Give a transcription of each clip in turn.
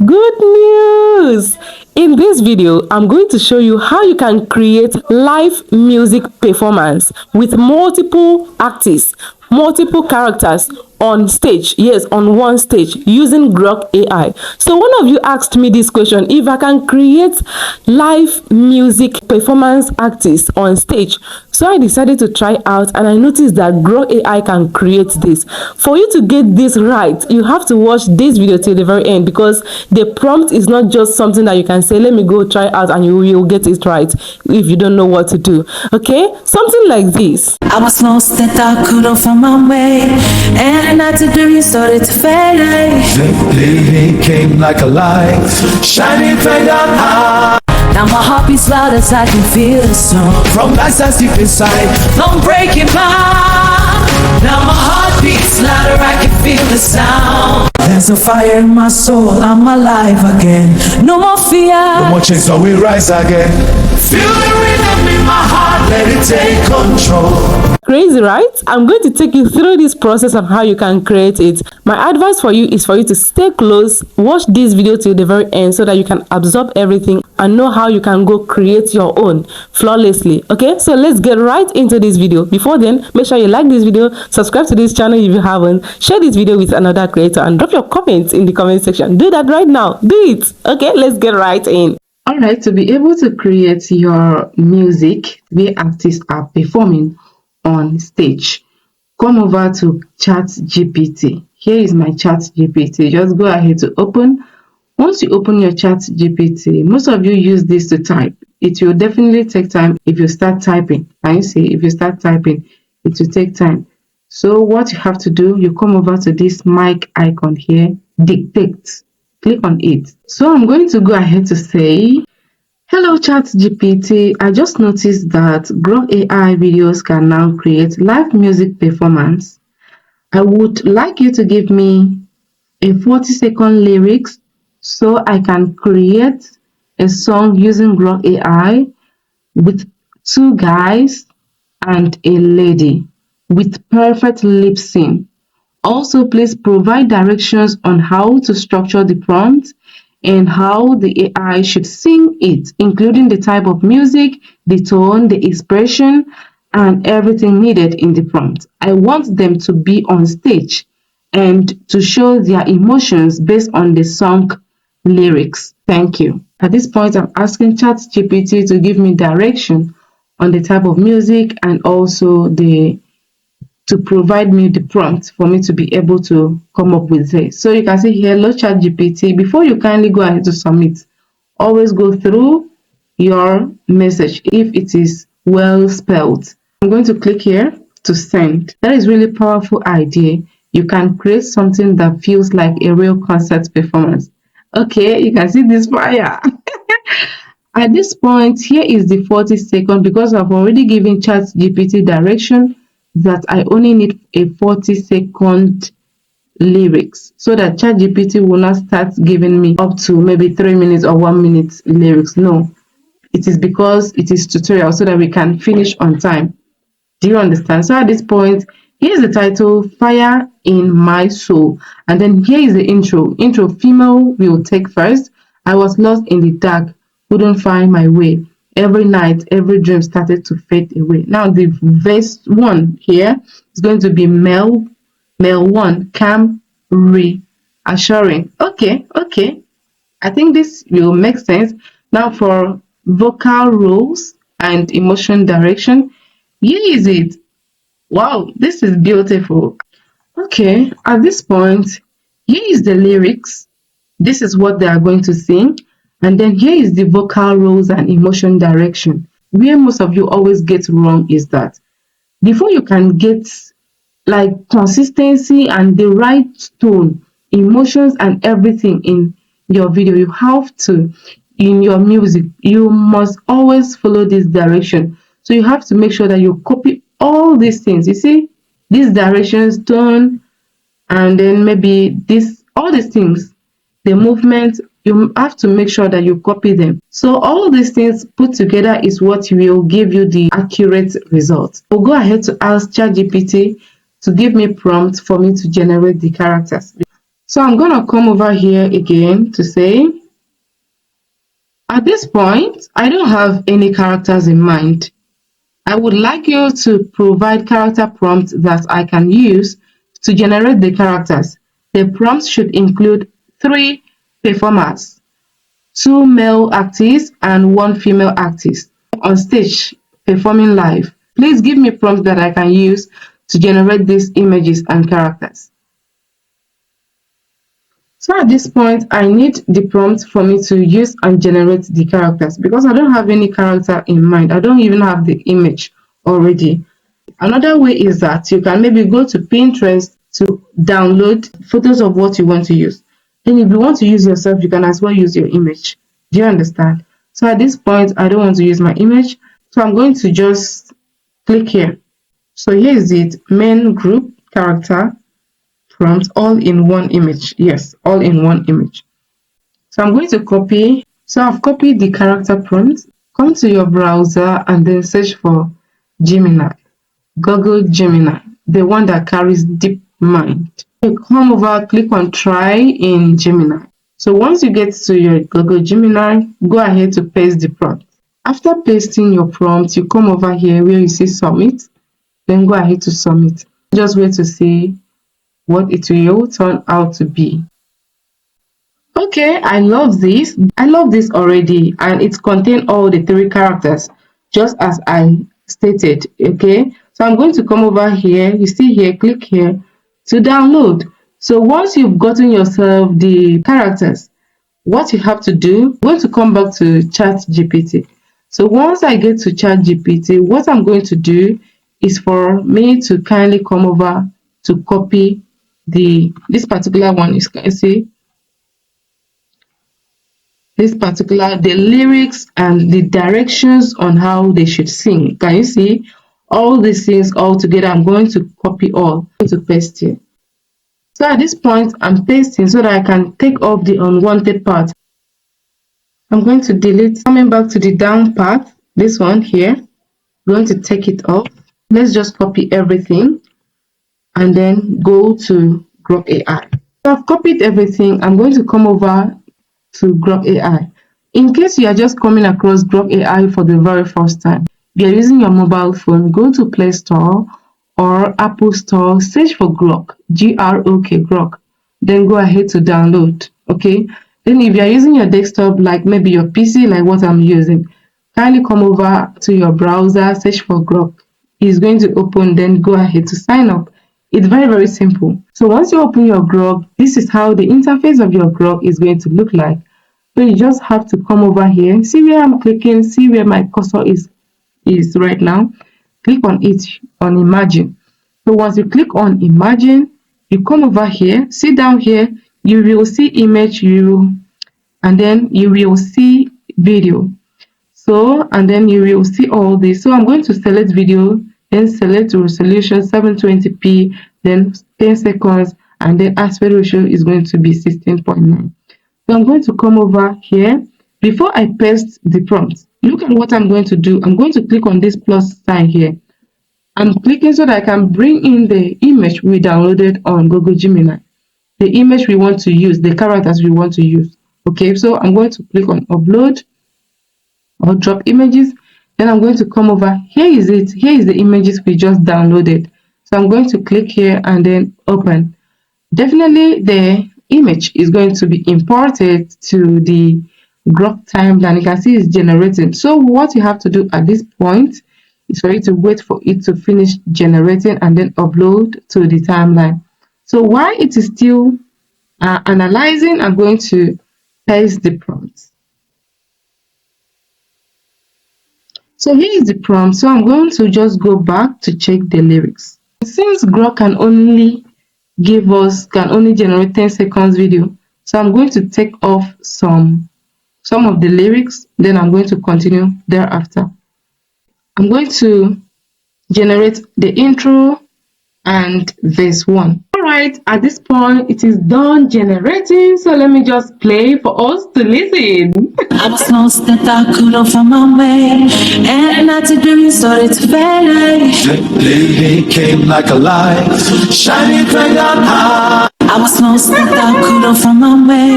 Good news! In this video, I'm going to show you how you can create live music performance with multiple artists, multiple characters on stage. Yes, on one stage using Grok AI. So one of you asked me this question, if I can create live music performance artists on stage. So I decided to try out, and I noticed that Grok AI can create this. For you to get this right, you have to watch this video till the very end, because the prompt is not just something that you can say, let me go try out, and you will get it right if you don't know what to do. Okay, something like this. I was lost and I couldn't find my way, and at the dream started to fade. Living came like a light, shining bright on high. Now my heart beats loud as I can feel the song From nights as deep inside, don't break it down. Now my heart beats louder, I can feel the sound. There's a fire in my soul, I'm alive again. No more fear, no more chains, so we rise again. Feel the rhythm in my heart, let it take control. Crazy, right? I'm going to take you through this process of how you can create it. My advice for you is for you to stay close, watch this video till the very end, so that you can absorb everything and know how you can go create your own flawlessly. Okay, so let's get right into this video. Before then, make sure you like this video, subscribe to this channel if you haven't, share this video with another creator, and drop your comments in the comment section. Do that right now. Do it. Okay, let's get right in. Alright, to be able to create your music where artists are performing on stage, come over to ChatGPT. Here is my ChatGPT. Just go ahead to open. Once you open your ChatGPT, most of you use this to type. It will definitely take time if you start typing. Can you see? If you start typing, it will take time. So what you have to do, you come over to this mic icon here, dictate. Click on it. So I'm going to go ahead to say, hello ChatGPT, I just noticed that Grok AI videos can now create live music performance. I would like you to give me a 40-second lyrics so I can create a song using Grok AI with two guys and a lady with perfect lip sync. Also, please provide directions on how to structure the prompt and how the AI should sing it, including the type of music, the tone, the expression, and everything needed in the prompt. I want them to be on stage and to show their emotions based on the song lyrics. Thank you. At this point, I'm asking ChatGPT to give me direction on the type of music and also to provide me the prompt for me to be able to come up with this. So you can see here, hello ChatGPT. Before you kindly go ahead to submit, always go through your message if it is well spelled. I'm going to click here to send. That is really powerful idea. You can create something that feels like a real concert performance. Okay, you can see this fire. At this point, here is the 40-second, because I've already given ChatGPT direction that I only need a 40-second lyrics, so that ChatGPT will not start giving me up to maybe 3 minutes or 1 minute lyrics. No, it is because it is tutorial, so that we can finish on time. Do you understand? So at this point, here's the title, Fire in My Soul, and then here is the intro. Female will take first. I was lost in the dark, couldn't find my way. Every night, every dream started to fade away. Now the verse 1 here is going to be male 1, calm, reassuring. Okay. I think this will make sense. Now for vocal roles and emotion direction, here is it. Wow, this is beautiful. Okay, at this point, here is the lyrics. This is what they are going to sing. And then here is the vocal roles and emotion direction. Where most of you always get wrong is that before you can get like consistency and the right tone, emotions and everything in your video, you have to, in your music, you must always follow this direction. So you have to make sure that you copy all these things. You see, these directions, tone, and then maybe this, all these things, the movement, you have to make sure that you copy them. So all these things put together is what will give you the accurate result. We'll go ahead to ask ChatGPT to give me prompts for me to generate the characters. So I'm gonna come over here again to say, at this point, I don't have any characters in mind. I would like you to provide character prompts that I can use to generate the characters. The prompts should include 3 performers, 2 male artists and 1 female artist on stage performing live. Please give me prompts that I can use to generate these images and characters. So at this point, I need the prompt for me to use and generate the characters because I don't have any character in mind. I don't even have the image already. Another way is that you can maybe go to Pinterest to download photos of what you want to use. Then if you want to use yourself, you can as well use your image. Do you understand? So at this point, I don't want to use my image. So I'm going to just click here. So here is it, main group character prompt all in one image. Yes, all in one image. So I'm going to copy. So I've copied the character prompt. Come to your browser and then search for Gemini. Google Gemini, the one that carries deep mind. You come over, click on try in Gemini. So once you get to your Google Gemini, go ahead to paste the prompt. After pasting your prompt, you come over here where you see submit, then go ahead to submit. Just wait to see what it will turn out to be. Okay, I love this. I love this already, and it contains all the 3 characters, just as I stated. Okay, so I'm going to come over here. You see here, click here to download. So once you've gotten yourself the characters, what you have to do, I'm going to come back to ChatGPT. So once I get to ChatGPT, what I'm going to do is for me to kindly come over to copy this particular one. You can see this particular, the lyrics and the directions on how they should sing. Can you see all these things all together? I'm going to copy all to paste here. So at this point, I'm pasting so that I can take off the unwanted part. I'm going to delete. Coming back to the down part, this one here, I'm going to take it off. Let's just copy everything and then go to Grok AI. So I've copied everything. I'm going to come over to Grok AI. In case you are just coming across Grok AI for the very first time, if you're using your mobile phone, go to Play Store or Apple Store, search for Grok, G-R-O-K, Grok, then go ahead to download, okay? Then if you're using your desktop, like maybe your PC, like what I'm using, kindly come over to your browser, search for Grok. It's going to open, then go ahead to sign up. It's very, very simple. So once you open your Grok, this is how the interface of your Grok is going to look like. So you just have to come over here, see where I'm clicking, see where my cursor is right now. Click on it, on Imagine. So once you click on Imagine, you come over here, see down here, you will see image, and then you will see video. So, and then you will see all this. So I'm going to select video, then select resolution 720p, then 10 seconds, and then aspect ratio is going to be 16.9. So I'm going to come over here. Before I paste the prompt, look at what I'm going to do. I'm going to click on this plus sign here. I'm clicking so that I can bring in the image we downloaded on Google Gemini. The image we want to use, the characters we want to use. Okay, so I'm going to click on upload or drop images. Then I'm going to come over. Here is it. Here is the images we just downloaded. So I'm going to click here and then open. Definitely the image is going to be imported to the Grok timeline. You can see it's generating. So what you have to do at this point is for you to wait for it to finish generating and then upload to the timeline. So while it is still analyzing, I'm going to paste the prompt. So here is the prompt. So I'm going to just go back to check the lyrics. Since Grok can only generate 10 seconds video, so I'm going to take off some of the lyrics, then I'm going to continue thereafter. I'm going to generate the intro and verse 1. All right, at this point it is done generating, so let me just play for us to listen. I was lost that I couldn't find my way, and I took the started to fade. Living came like a light, shining bright on high. I was lost without cool from my way,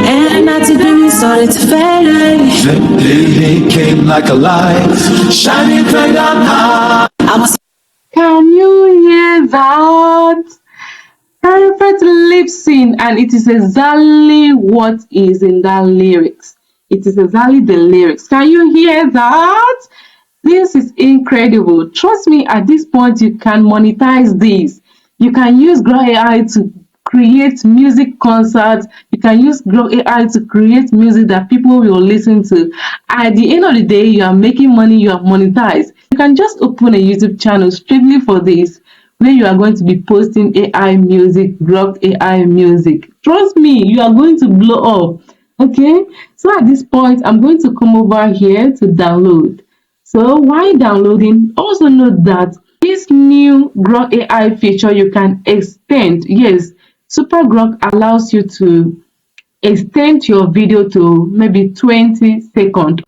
and I to do started to fade. Then came like a light, shining bright on high. I was Can you hear that? Perfect lip sync, and it is exactly what is in that lyrics. It is exactly the lyrics. Can you hear that? This is incredible. Trust me, at this point, you can monetize this. You can use Grok AI to create music concerts. You can use Grok AI to create music that people will listen to. At the end of the day, you are making money, you are monetized. You can just open a YouTube channel strictly for this, where you are going to be posting AI music, Grok AI music. Trust me, you are going to blow up. Okay, so at this point, I'm going to come over here to download. So while downloading, also note that this new Grok AI feature you can extend. Yes, Super Grok allows you to extend your video to maybe 20 seconds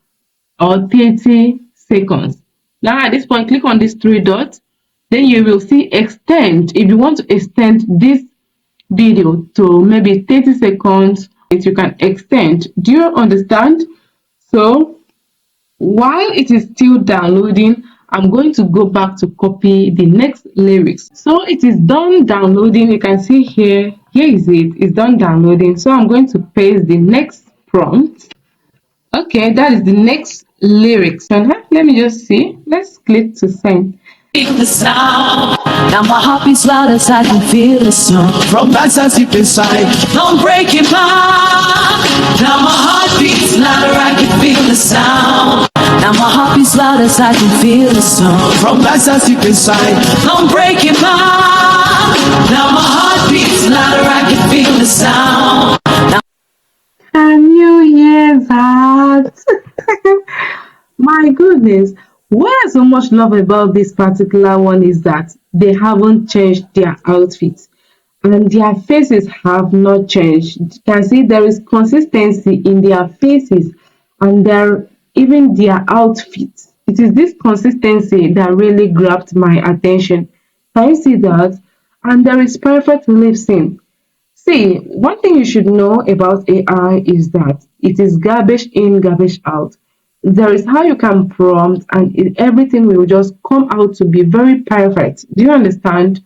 or 30 seconds. Now at this point, click on these three dots. Then you will see extend. If you want to extend this video to maybe 30 seconds, you can extend. Do you understand? So while it is still downloading, I'm going to go back to copy the next lyrics. So it is done downloading. You can see here is it. It's done downloading. So I'm going to paste the next prompt. Okay, that is the next lyrics. Let me just see. Let's click to send. feel the sound. Now my heart beats loud as I can feel the sound. From nights I deep inside, Don't break your heart. Now my heart beats louder, I can feel the sound. Now my heart beats loud as I can feel the sound. from nights I deep inside. Don't break your heart. Now my heart beats louder, I can feel the sound. Can you hear that? My goodness. What I so much love about this particular one is that they haven't changed their outfits and their faces have not changed. You can see there is consistency in their faces and even their outfits. It is this consistency that really grabbed my attention. Can you see that? And there is perfect lip sync. See, one thing you should know about AI is that it is garbage in, garbage out. There is how you can prompt and everything will just come out to be very perfect. Do you understand?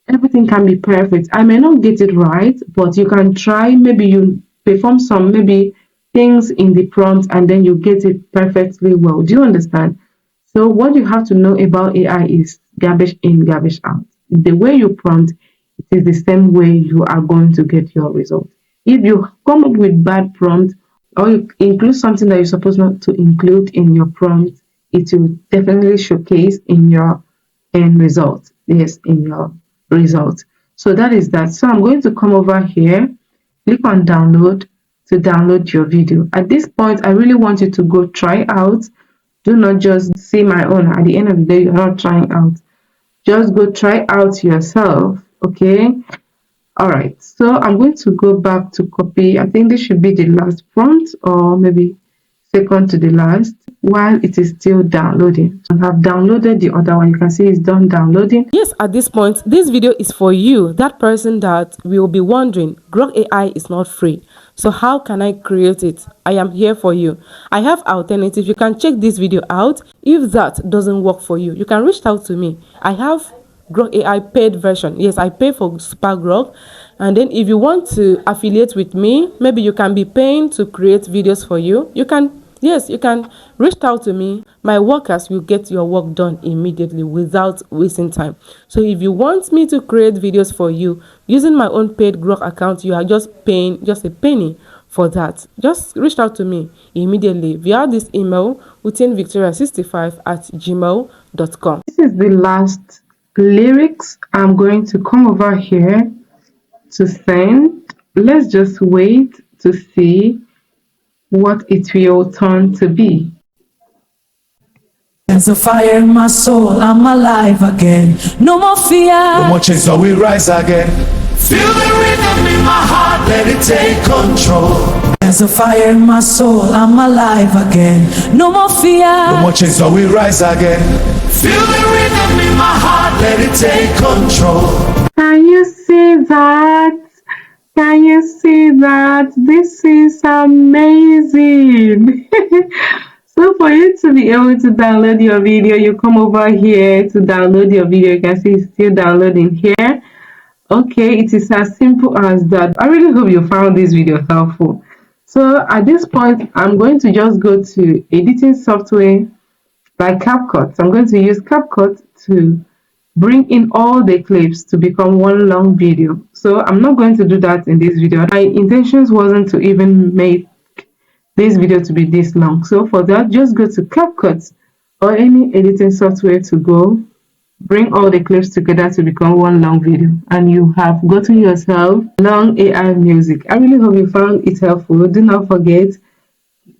Everything can be perfect. I may not get it right, but you can try. Maybe you perform some maybe things in the prompt and then you get it perfectly well. Do you understand? So what you have to know about AI is garbage in, garbage out. The way you prompt, it is the same way you are going to get your result. If you come up with bad prompt or you include something that you're supposed not to include in your prompt, it will definitely showcase in your end result. Yes, in your result. So that is that. So I'm going to come over here, click on download to download your video. At this point, I really want you to go try out. Do not just see my own. At the end of the day, you're not trying out. Just go try out yourself. Okay. All right. So I'm going to go back to copy. I think this should be the last prompt or maybe second to the last while it is still downloading. I have downloaded the other one. You can see it's done downloading. Yes, at this point, this video is for you, that person that will be wondering, Grok AI is not free. So how can I create it? I am here for you. I have alternatives. You can check this video out. If that doesn't work for you, you can reach out to me. I have Grok AI paid version. Yes, I pay for Super Grok. And then if you want to affiliate with me, maybe you can be paying to create videos for you. You can reach out to me. My workers will get your work done immediately without wasting time. So if you want me to create videos for you using my own paid Grok account, you are just paying just a penny for that. Just reach out to me immediately via this email, utinvictoria65@gmail.com. This is the last lyrics. I'm going to come over here to send. Let's just wait to see what it will turn to be. There's a fire in my soul, I'm alive again. No more fear. No more chains, so we rise again. Feel the rhythm in my heart, let it take control. There's a fire in my soul, I'm alive again. No more fear. No more chains, so we rise again. Feel the rhythm in my heart, let it take control. Can you see that? Can you see that? This is amazing. So for you to be able to download your video, you come over here to download your video. You can see it's still downloading here. Okay, it is as simple as that. I really hope you found this video helpful. So at this point, I'm going to just go to editing software like CapCut. I'm going to use CapCut to bring in all the clips to become one long video. So I'm not going to do that in this video. My intentions wasn't to even make this video to be this long. So for that, just go to CapCut or any editing software to go bring all the clips together to become one long video, and you have gotten yourself long AI music. I really hope you found it helpful. Do not forget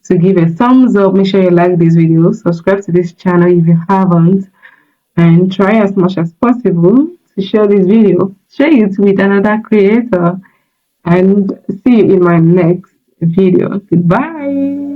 to give a thumbs up. Make sure you like this video, subscribe to this channel if you haven't, and try as much as possible to share this video. Share it with another creator, and see you in my next video. Goodbye.